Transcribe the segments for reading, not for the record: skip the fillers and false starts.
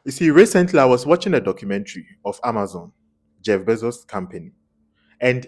You see, recently I was watching a documentary of Amazon, Jeff Bezos' company. And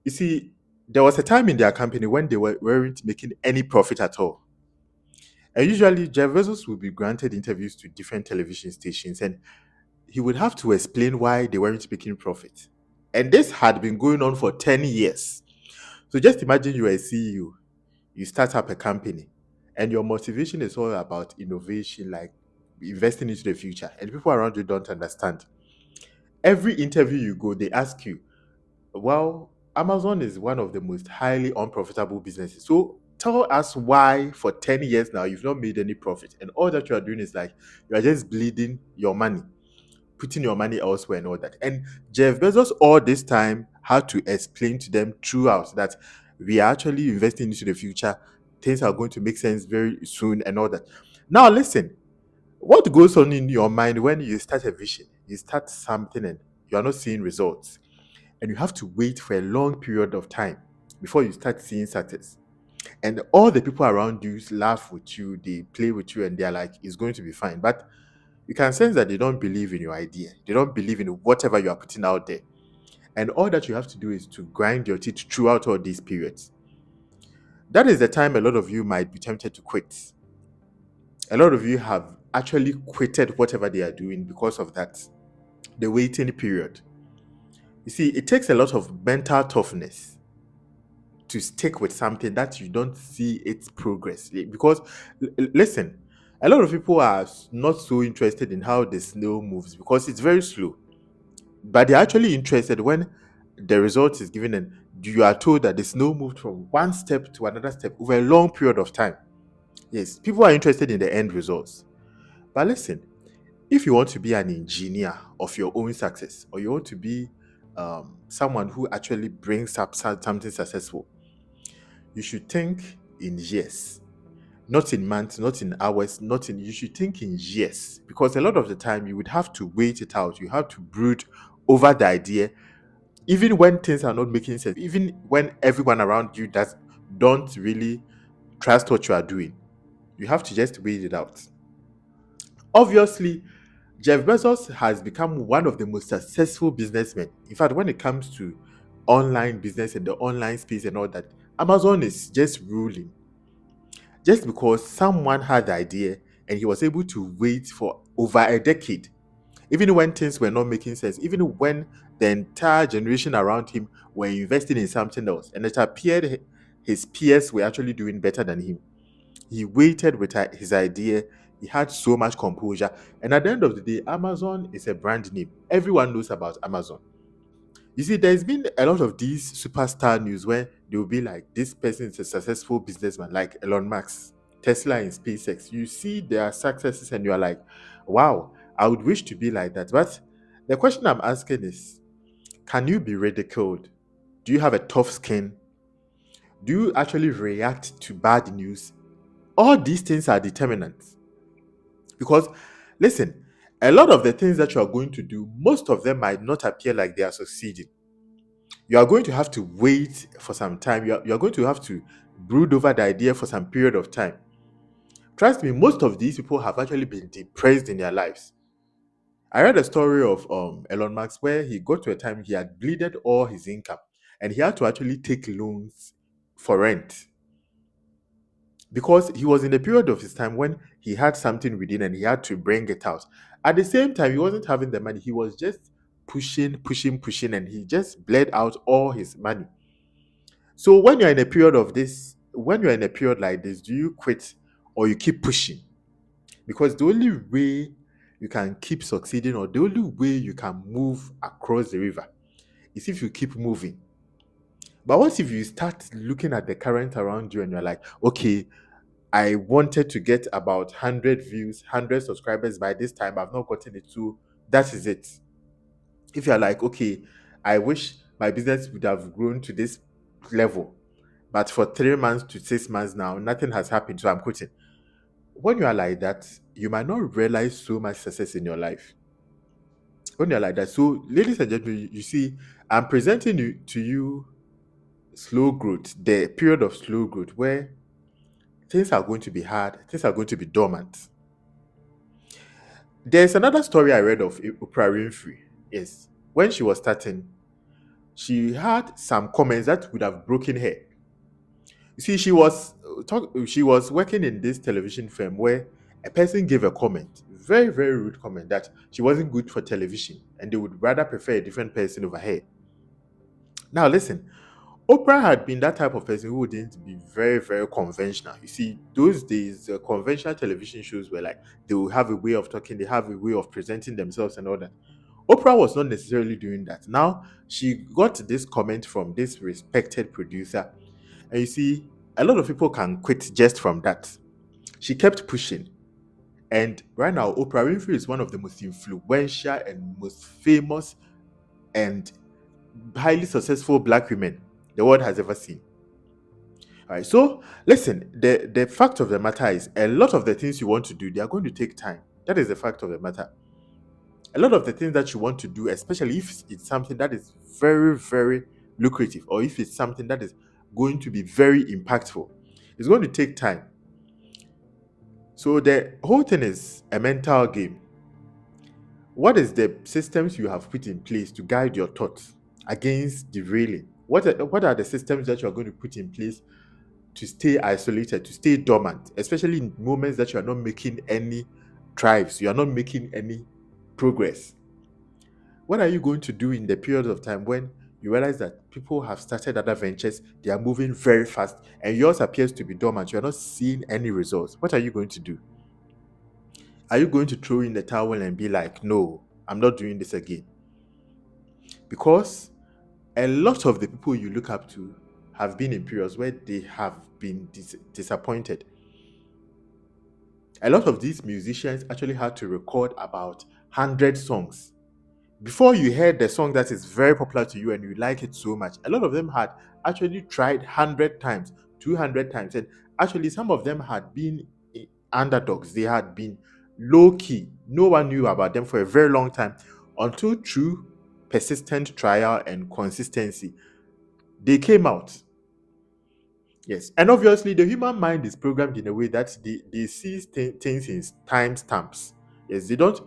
you see, there was a time in their company when they weren't making any profit at all. And usually, Jeff Bezos would be granted interviews to different television stations and he would have to explain why they weren't making profit. And this had been going on for 10 years. So just imagine you are a CEO, you start up a company, and your motivation is all about innovation, like investing into the future. And people around you don't understand. Every interview you go, they ask you, well, Amazon is one of the most highly unprofitable businesses. So tell us why for 10 years now you've not made any profit. And all that you are doing is like you are just bleeding your money, putting your money elsewhere and all that. And Jeff Bezos all this time had to explain to them throughout that we are actually investing into the future. Things are going to make sense very soon and all that. Now listen, what goes on in your mind when you start a vision? You start something and you are not seeing results and you have to wait for a long period of time before you start seeing success. And all the people around you laugh with you, they play with you, and they're like, it's going to be fine. But you can sense that they don't believe in your idea. They don't believe in whatever you are putting out there. And all that you have to do is to grind your teeth throughout all these periods. That is the time a lot of you might be tempted to quit. A lot of you have actually quitted whatever they are doing because of that, the waiting period. You see, it takes a lot of mental toughness to stick with something that you don't see its progress. Because, listen, a lot of people are not so interested in how the snail moves because it's very slow. But they're actually interested when the result is given and you are told that the snail moved from one step to another step over a long period of time. Yes, people are interested in the end results. But listen, if you want to be an engineer of your own success, or you want to be someone who actually brings up something successful, you should think in years, not in months, not in hours, not in. You should think in years because a lot of the time you would have to wait it out. You have to brood over the idea, even when things are not making sense, even when everyone around you does don't really trust what you are doing. You have to just wait it out. Obviously, Jeff Bezos has become one of the most successful businessmen. In fact, when it comes to online business and the online space and all that, Amazon is just ruling. Just because someone had the idea and he was able to wait for over a decade, even when things were not making sense, even when the entire generation around him were investing in something else, and it appeared his peers were actually doing better than him. He waited with his idea. He had so much composure. And at the end of the day, Amazon is a brand name. Everyone knows about Amazon. You see, there's been a lot of these superstar news where they will be like, this person is a successful businessman, like Elon Musk, Tesla, and SpaceX. You see their successes and you're like, wow, I would wish to be like that. But the question I'm asking is, can you be ridiculed? Do you have a tough skin? Do you actually react to bad news? All these things are determinants. Because, listen, a lot of the things that you are going to do, most of them might not appear like they are succeeding. You are going to have to wait for some time. You are going to have to brood over the idea for some period of time. Trust me, most of these people have actually been depressed in their lives. I read a story of Elon Musk where he got to a time he had bleeded all his income and he had to actually take loans for rent because he was in a period of his time when he had something within and he had to bring it out. At the same time, he wasn't having the money. He was just pushing, and he just bled out all his money. So when you're in a period of this, when you're in a period like this, do you quit or you keep pushing? Because the only way you can keep succeeding or the only way you can move across the river is if you keep moving. But what if you start looking at the current around you and you're like, okay, I wanted to get about 100 views, 100 subscribers by this time. I've not gotten it. So that is it. If you're like, okay, I wish my business would have grown to this level, but for 3 months to 6 months now, nothing has happened. So I'm quitting. When you are like that, you might not realize so much success in your life. When you're like that. So, ladies and gentlemen, you see, I'm presenting to you slow growth, the period of slow growth where things are going to be hard, things are going to be dormant. There's another story I read of Oprah Winfrey. Yes, when she was starting, she had some comments that would have broken her. You see, she was working in this television firm where a person gave a comment, very very rude comment, that she wasn't good for television and they would rather prefer a different person over her. Now listen, Oprah had been that type of person who wouldn't be very, very conventional. You see, those days, conventional television shows were like they will have a way of talking, they have a way of presenting themselves and all that. Oprah was not necessarily doing that. Now, she got this comment from this respected producer, and you see, a lot of people can quit just from that. She kept pushing. And right now, Oprah Winfrey is one of the most influential and most famous and highly successful black women the world has ever seen. All right. So listen, the fact of the matter is a lot of the things you want to do, they are going to take time. That is the fact of the matter. A lot of the things that you want to do, especially if it's something that is very, very lucrative, or if it's something that is going to be very impactful, it's going to take time. So the whole thing is a mental game. What is the systems you have put in place to guide your thoughts against derailing? What are the systems that you are going to put in place to stay isolated, to stay dormant, especially in moments that you are not making any thrives, you are not making any progress? What are you going to do in the period of time when you realize that people have started other ventures, they are moving very fast, and yours appears to be dormant, you are not seeing any results? What are you going to do? Are you going to throw in the towel and be like, no, I'm not doing this again? Because a lot of the people you look up to have been in periods where they have been disappointed. A lot of these musicians actually had to record about 100 songs. Before you heard the song that is very popular to you and you like it so much, a lot of them had actually tried 100 times, 200 times. And actually, some of them had been underdogs. They had been low key. No one knew about them for a very long time until through persistent trial and consistency, they came out. Yes, and obviously the human mind is programmed in a way that they see things in time stamps. Yes, they don't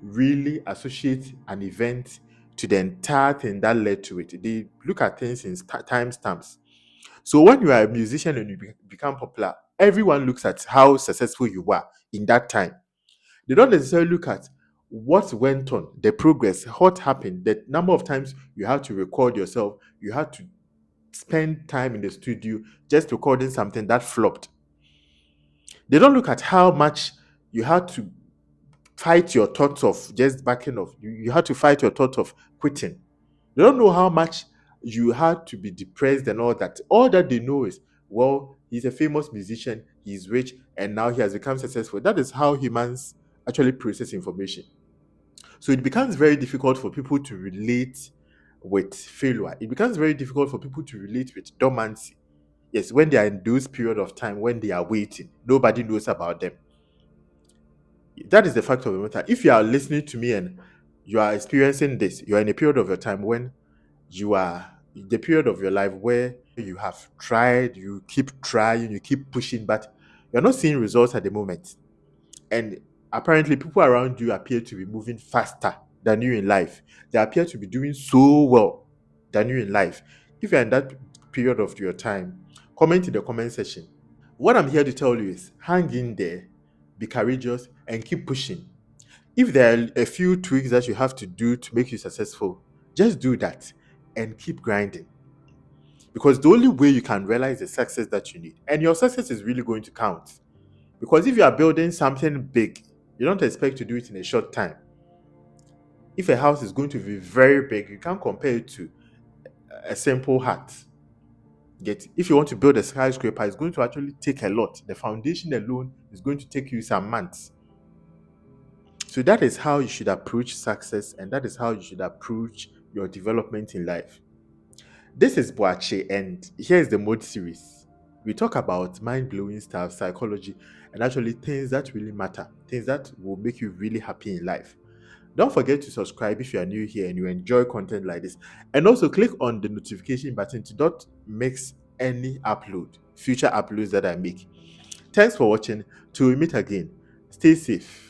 really associate an event to the entire thing that led to it. They look at things in time stamps. So when you are a musician and you become popular, everyone looks at how successful you were in that time. They don't necessarily look at what went on, the progress, what happened, the number of times you had to record yourself, you had to spend time in the studio just recording something that flopped. They don't look at how much you had to fight your thoughts of just backing off. You had to fight your thoughts of quitting. They don't know how much you had to be depressed and all that. All that they know is, well, he's a famous musician, he's rich, and now he has become successful. That is how humans actually process information. So it becomes very difficult for people to relate with failure. It becomes very difficult for people to relate with dormancy. Yes, when they are in those period of time when they are waiting, nobody knows about them. That is the fact of the matter. If you are listening to me and you are experiencing this, you are in a period of your time when you are in the period of your life where you have tried, you keep trying, you keep pushing, but you're not seeing results at the moment. And apparently, people around you appear to be moving faster than you in life. They appear to be doing so well than you in life. If you're in that period of your time, comment in the comment section. What I'm here to tell you is hang in there, be courageous, and keep pushing. If there are a few tweaks that you have to do to make you successful, just do that and keep grinding. Because the only way you can realize the success that you need, and your success is really going to count. Because if you are building something big, you don't expect to do it in a short time. If a house is going to be very big, you can't compare it to a simple hut. Get if you want to build a skyscraper, it's going to actually take a lot. The foundation alone is going to take you some months. So that is how you should approach success, and that is how you should approach your development in life. This is Boache, and here's the mode series. We talk about mind-blowing stuff, psychology, and actually things that really matter, things that will make you really happy in life. Don't forget to subscribe if you are new here and you enjoy content like this. And also click on the notification button to not miss any future uploads that I make. Thanks for watching. Till we meet again, stay safe.